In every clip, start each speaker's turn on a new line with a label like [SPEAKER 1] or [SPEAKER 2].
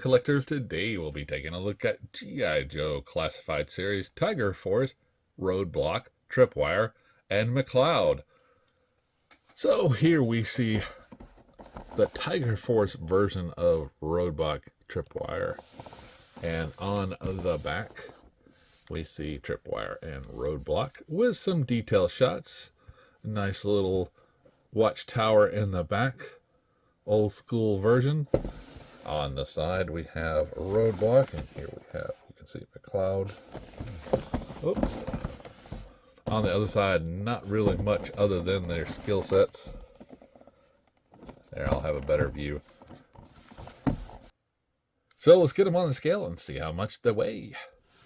[SPEAKER 1] collectors. Today we'll be taking a look at G.I. Joe Classified Series, Tiger Force, Roadblock, Tripwire, and M.A.C.L.E.O.D. So here we see the Tiger Force version of Roadblock Tripwire. And on the back, we see Tripwire and Roadblock with some detail shots. Nice little watchtower in the back. Old school version. On the side, we have Roadblock, and here we have, you can see M.A.C.L.E.O.D. Oops. On the other side, not really much other than their skill sets. There, I'll have a better view. So let's get them on the scale and see how much they weigh.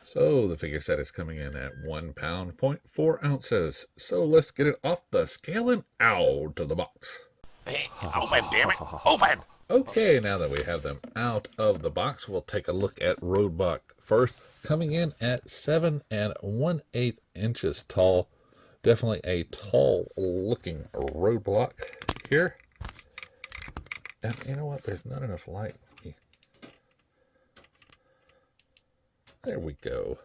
[SPEAKER 1] So the figure set is coming in at 1 pound, 0.4 ounces. So let's get it off the scale and out of the box.
[SPEAKER 2] Hey, open, damn it! Open!
[SPEAKER 1] Okay, now that we have them out of the box, we'll take a look at Roadblock first. Coming in at 7 1/8 inches tall. Definitely a tall looking Roadblock here. And you know what? There's not enough light. There we go.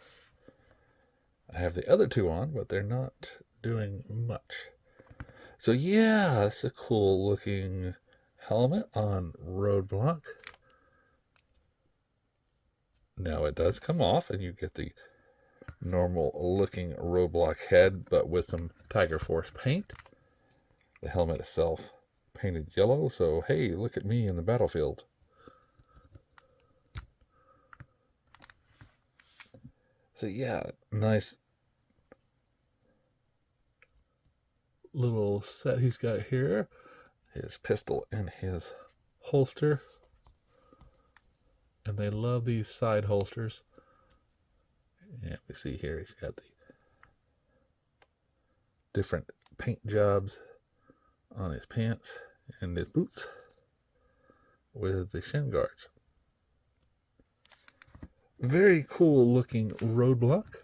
[SPEAKER 1] I have the other two on, but they're not doing much. So yeah, it's a cool looking helmet on Roadblock. Now it does come off and you get the normal looking Roadblock head, but with some Tiger Force paint. The helmet itself painted yellow, so hey, look at me in the battlefield. So yeah, nice little set he's got here. His pistol in his holster. And they love these side holsters. Yeah, we see here he's got the different paint jobs on his pants and his boots with the shin guards. Very cool looking Roadblock.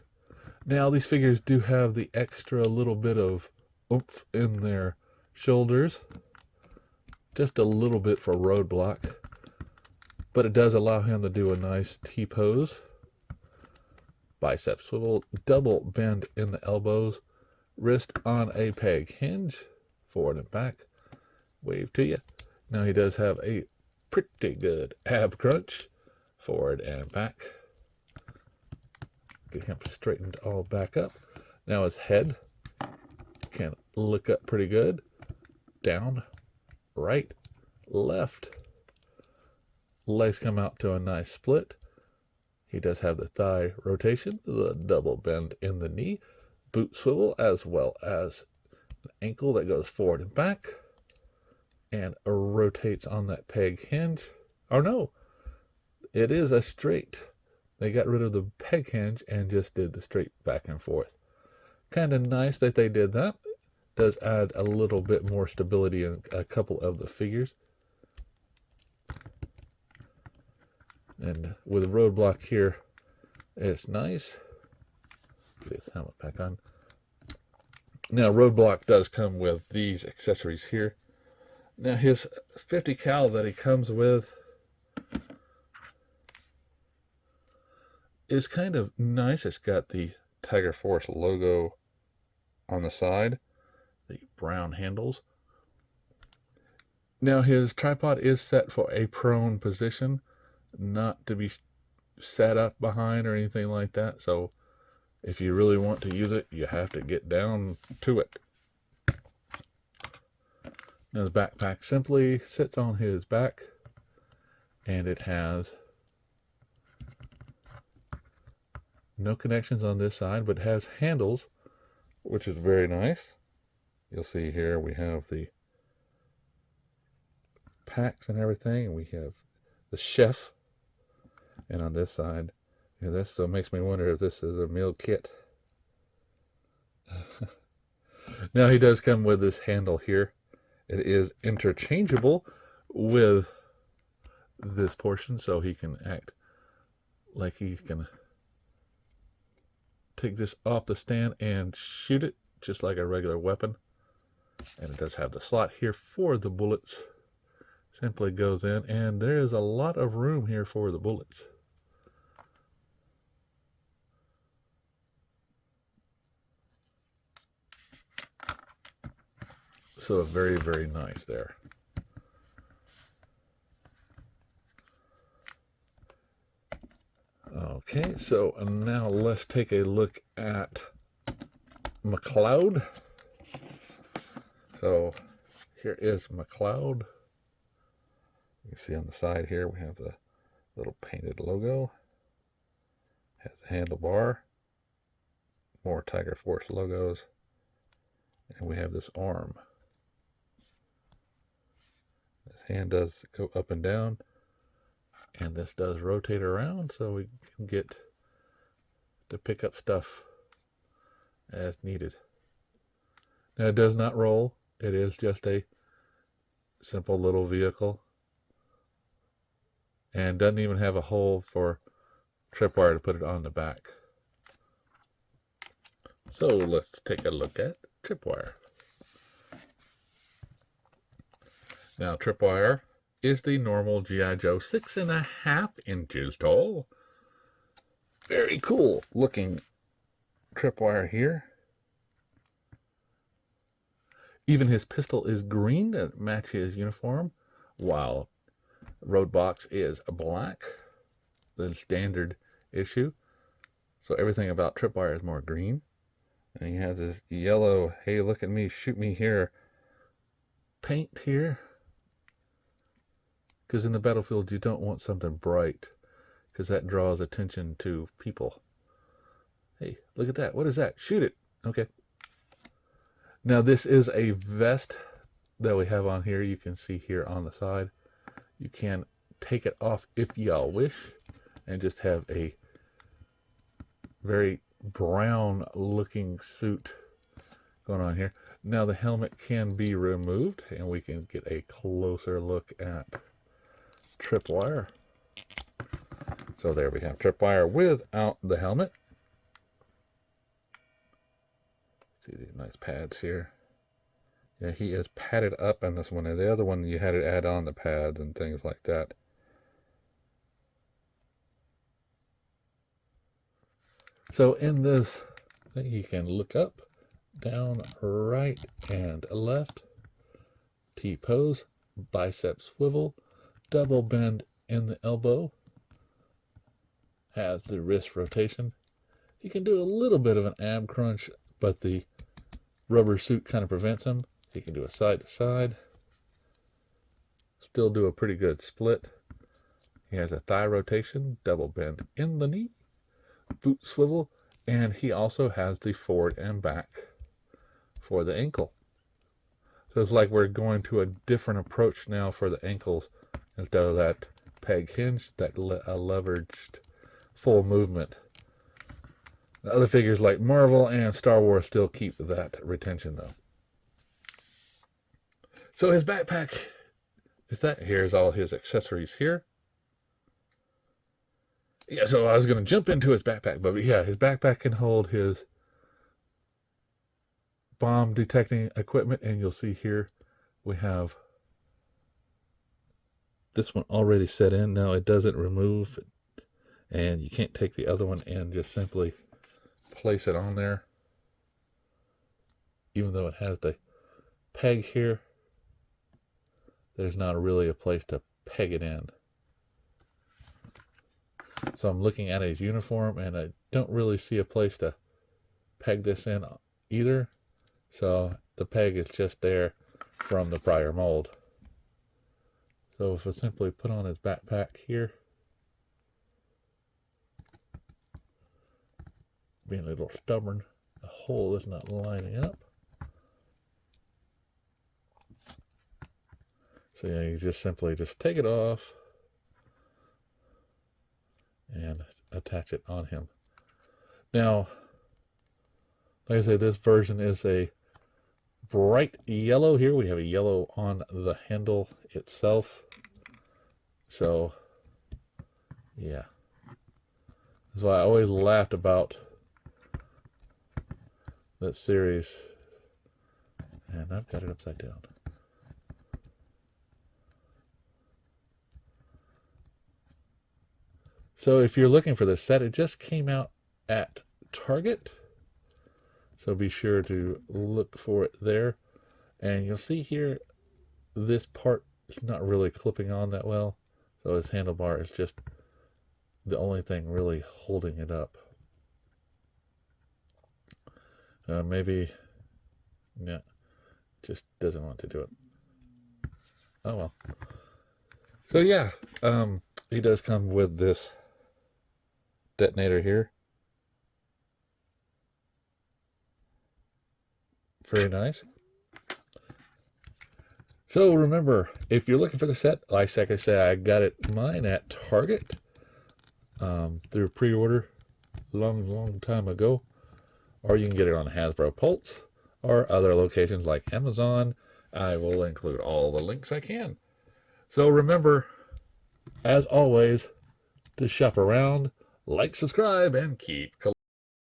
[SPEAKER 1] Now these figures do have the extra little bit of oomph in their shoulders. Just a little bit for Roadblock. But it does allow him to do a nice T-pose. Bicep swivel, double bend in the elbows. Wrist on a peg hinge. Forward and back. Wave to you. Now he does have a pretty good ab crunch. Forward and back. Get him straightened all back up. Now his head can look up pretty good. Down, right, left. Legs come out to a nice split. He does have the thigh rotation, the double bend in the knee, boot swivel, as well as an ankle that goes forward and back and rotates on that peg hinge. Oh no, it is a straight. They got rid of the peg hinge and just did the straight back and forth. Kind of nice that they did that. Does add a little bit more stability in a couple of the figures. And with Roadblock here, it's nice. Get his helmet back on. Now Roadblock does come with these accessories here. Now his 50 cal that he comes with is kind of nice. It's got the Tiger Force logo on the side, the brown handles. Now his tripod is set for a prone position, not to be set up behind or anything like that. So if you really want to use it, you have to get down to it. Now the backpack simply sits on his back, and it has no connections on this side, but has handles, which is very nice. You'll see here we have the packs and everything. We have the chef. And on this side, this so makes me wonder if this is a meal kit. Now he does come with this handle here. It is interchangeable with this portion, so he can act like he can take this off the stand and shoot it just like a regular weapon. And it does have the slot here for the bullets. Simply goes in, and there is a lot of room here for the bullets. So very, very nice there. Okay, so now let's take a look at M.A.C.L.E.O.D. So here is M.A.C.L.E.O.D. You can see on the side here we have the little painted logo. Has the handlebar, more Tiger Force logos, and we have this arm. This hand does go up and down, and this does rotate around, so we can get to pick up stuff as needed. Now it does not roll. It is just a simple little vehicle, and doesn't even have a hole for tripwire to put it on the back. So let's take a look at tripwire. Now tripwire is the normal G.I. Joe 6.5 inches tall. Very cool looking tripwire here. Even his pistol is green to match his uniform, while Roadblock is black, the standard issue. So everything about tripwire is more green. And he has this yellow, hey, look at me, shoot me here, paint here. Because in the battlefield, you don't want something bright, because that draws attention to people. Hey, look at that. What is that? Shoot it. Okay. Now, this is a vest that we have on here. You can see here on the side. You can take it off if y'all wish, and just have a very brown looking suit going on here. Now, the helmet can be removed, and we can get a closer look at Tripwire. So there we have Tripwire without the helmet. See these nice pads here. Yeah, he is padded up in this one. And the other one, you had to add on the pads and things like that. So in this thing, you can look up, down, right, and left. T-pose, bicep swivel, double bend in the elbow. Has the wrist rotation. He can do a little bit of an ab crunch, but the rubber suit kind of prevents him. He can do a side to side. Still do a pretty good split. He has a thigh rotation, double bend in the knee, boot swivel, and he also has the forward and back for the ankle. So it's like we're going to a different approach now for the ankles instead of that peg hinge, that leveraged full movement. The other figures like Marvel and Star Wars still keep that retention though. So his backpack is that. Here's all his accessories here. Yeah, so I was going to jump into his backpack, but yeah, his backpack can hold his bomb detecting equipment, and you'll see here we have this one already set in. Now it doesn't remove, and you can't take the other one and just simply place it on there, even though it has the peg here. There's not really a place to peg it in. So I'm looking at his uniform, and I don't really see a place to peg this in either. So the peg is just there from the prior mold. So if I simply put on his backpack here, being a little stubborn, the hole is not lining up. So yeah, you just simply take it off and attach it on him. Now, like I say, this version is a bright yellow. Here we have a yellow on the handle itself. So yeah, that's why I always laughed about that series. And I've got it upside down. So if you're looking for this set, it just came out at Target. So be sure to look for it there. And you'll see here, this part is not really clipping on that well. So this handlebar is just the only thing really holding it up. Maybe, yeah, just doesn't want to do it. Oh well. So yeah, he does come with this detonator here. Very nice. So remember, if you're looking for the set, like I said, I got mine at Target through pre-order long time ago. Or you can get it on Hasbro Pulse or other locations like Amazon. I will include all the links I can. So remember, as always, to shop around, like, subscribe, and keep collecting.